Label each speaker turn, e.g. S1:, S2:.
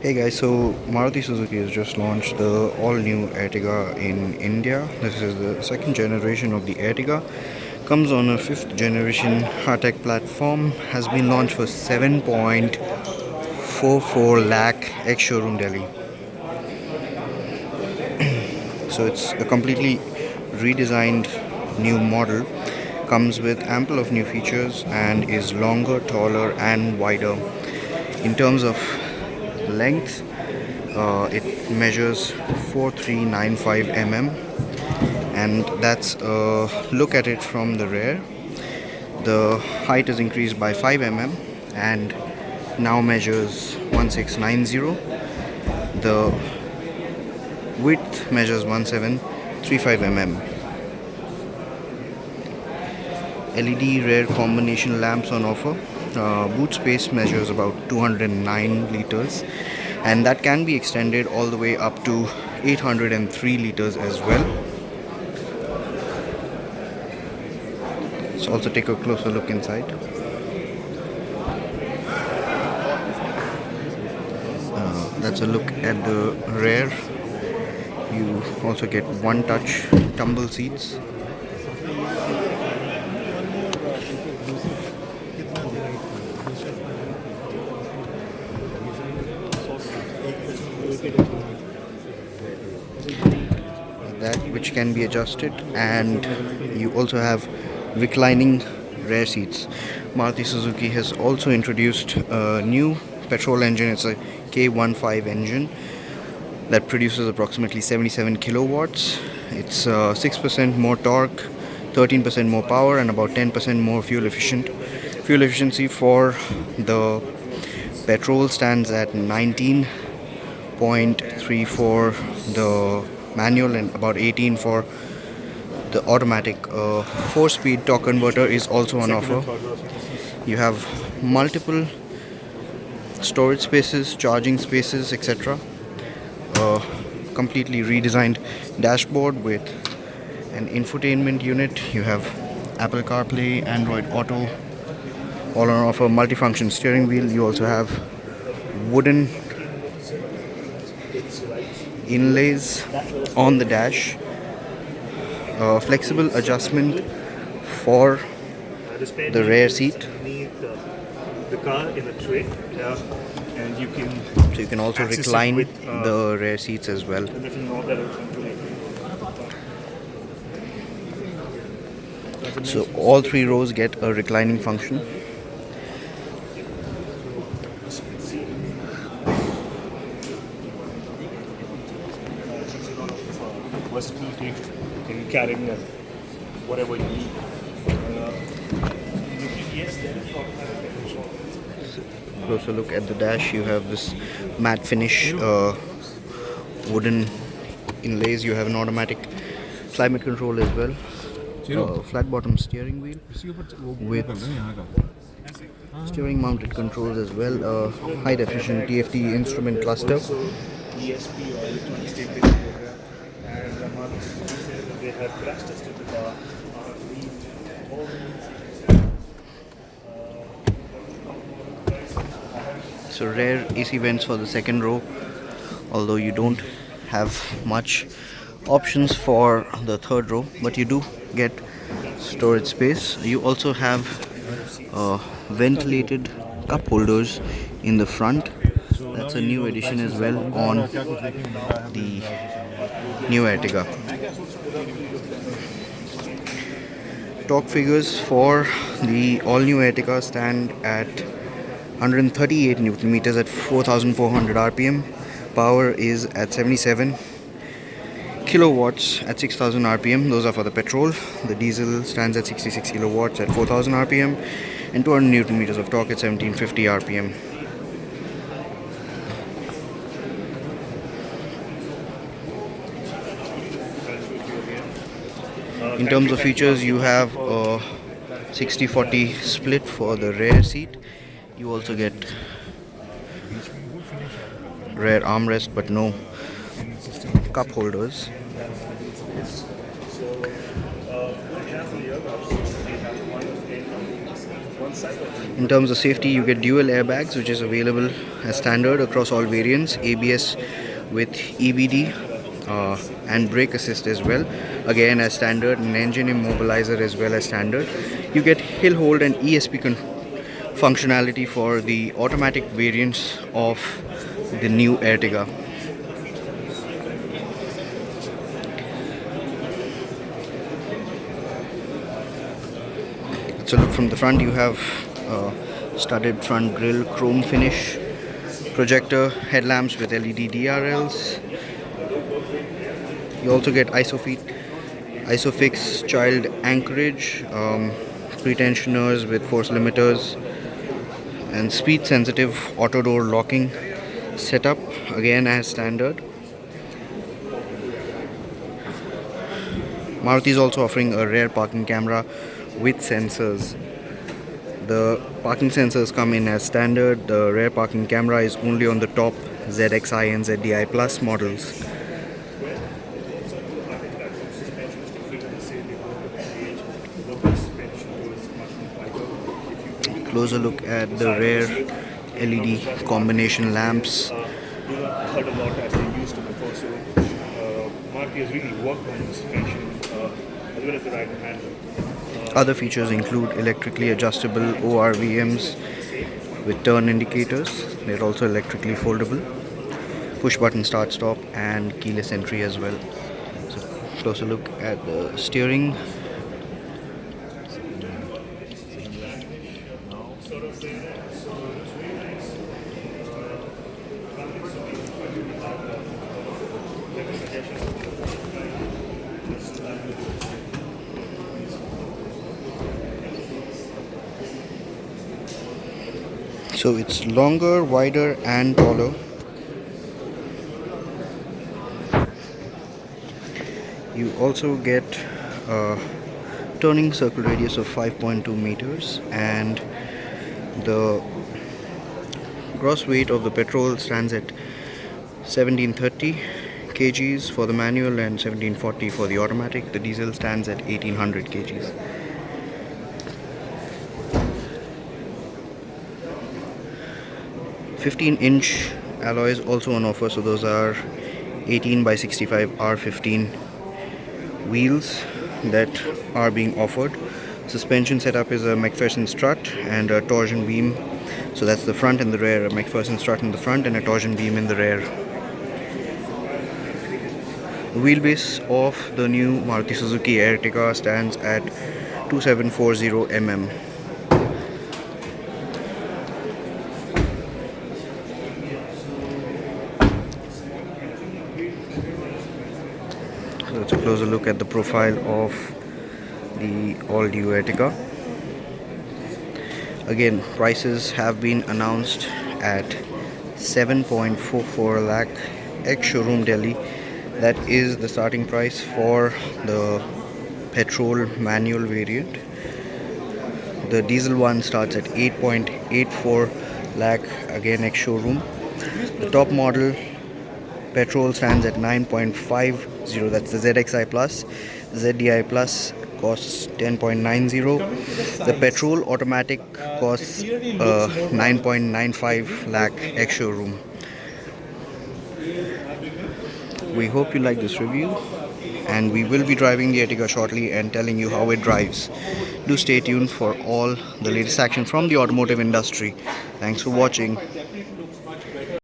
S1: Hey guys, so Maruti Suzuki has just launched the all-new Ertiga in India. This is the second generation of the Ertiga. Comes on a fifth generation high-tech platform. Has been launched for 7.44 lakh ex-showroom Delhi. So it's a completely redesigned new model. Comes with ample of new features and is longer, taller, and wider. In terms of length, it measures 4395 mm, and that's a look at it from the rear. The height is increased by 5 mm and now measures 1690. The width measures 1735 mm. LED rear combination lamps on offer. Boot space measures about 209 liters, and that can be extended all the way up to 803 liters as well. Let's also take a closer look inside. That's a look at the rear. You also get one touch tumble seats. That which can be adjusted, and you also have reclining rear seats. Maruti Suzuki has also introduced a new petrol engine. It's a K15 engine that produces approximately 77 kilowatts. It's 6% more torque, 13% more power, and about 10% more fuel efficient. Fuel efficiency for the petrol stands at 19.34 the manual and about 18 for the automatic. 4-speed torque converter is also on offer. You have multiple storage spaces, charging spaces, etc. A completely redesigned dashboard with an infotainment unit. You have Apple CarPlay, Android Auto, all on offer. Multifunction steering wheel. You also have wooden inlays on the dash. Flexible adjustment for the rear seat.
S2: The car in a tray, and you can
S1: So you can also recline the rear seats as well. So all three rows get a reclining function.
S2: Versatility in carrying whatever you need.
S1: Closer look at the dash. You have this matte finish wooden inlays. You have an automatic climate control as well. Flat bottom steering wheel with steering mounted controls as well. High definition TFT instrument cluster.
S2: ESP or electronic stability program, and they have crash tested the car.
S1: So rear AC vents for the second row, although you don't have much options for the third row, but you do get storage space. You also have ventilated cup holders in the front. That's a new addition as well on the new Ertiga. Torque figures for the all-new Ertiga stand at 138 Newton meters at 4,400 RPM. Power is at 77 kilowatts at 6,000 RPM. Those are for the petrol. The diesel stands at 66 kilowatts at 4,000 RPM and 200 Newton meters of torque at 1750 RPM. In terms of features, you have a 60-40 split for the rear seat. You also get rear armrest but no cup holders. In terms of safety, you get dual airbags, which is available as standard across all variants, ABS with EBD and brake assist as well, again as standard, and engine immobilizer as well as standard. You get hill hold and ESP functionality for the automatic variants of the new Ertiga. So look from the front, you have studded front grille, chrome finish, projector headlamps with LED DRLs. You also get ISOFIX child anchorage, pretensioners with force limiters, and speed sensitive auto door locking setup, again as standard. Maruti is also offering a rear parking camera with sensors. The parking sensors come in as standard. The rear parking camera is only on the top ZXi and ZDI Plus models. Closer look at the rear LED combination lamps.
S2: Heard a lot as they used to before, so Maruti has really worked on the suspension as well as the ride and handle.
S1: Other features include electrically adjustable ORVMs with turn indicators. They're also electrically foldable. Push button start stop and keyless entry as well. So closer look at the steering. So it's longer, wider and taller. You also get a turning circle radius of 5.2 meters, and the gross weight of the petrol stands at 1730 kgs for the manual and 1740 for the automatic. The diesel stands at 1800 kgs. "15-inch alloys also on offer, so those are 18 by 65 R15 wheels that are being offered. Suspension setup is a McPherson strut and a torsion beam, so that's the front and the rear, a McPherson strut in the front and a torsion beam in the rear. The wheelbase of the new Maruti Suzuki Ertiga stands at 2740 mm. So let's a closer look at the profile of the all-new Ertiga. Again, prices have been announced at 7.44 lakh ex-showroom Delhi. That is the starting price for the petrol manual variant. The diesel one starts at 8.84 lakh, again ex-showroom. The top model petrol stands at 9.50, that's the ZXi Plus. ZDI Plus costs 10.90. The petrol automatic costs 9.95 lakh ex-showroom. We hope you like this review, and we will be driving the Ertiga shortly and telling you how it drives. Do stay tuned for all the latest action from the automotive industry. Thanks for watching.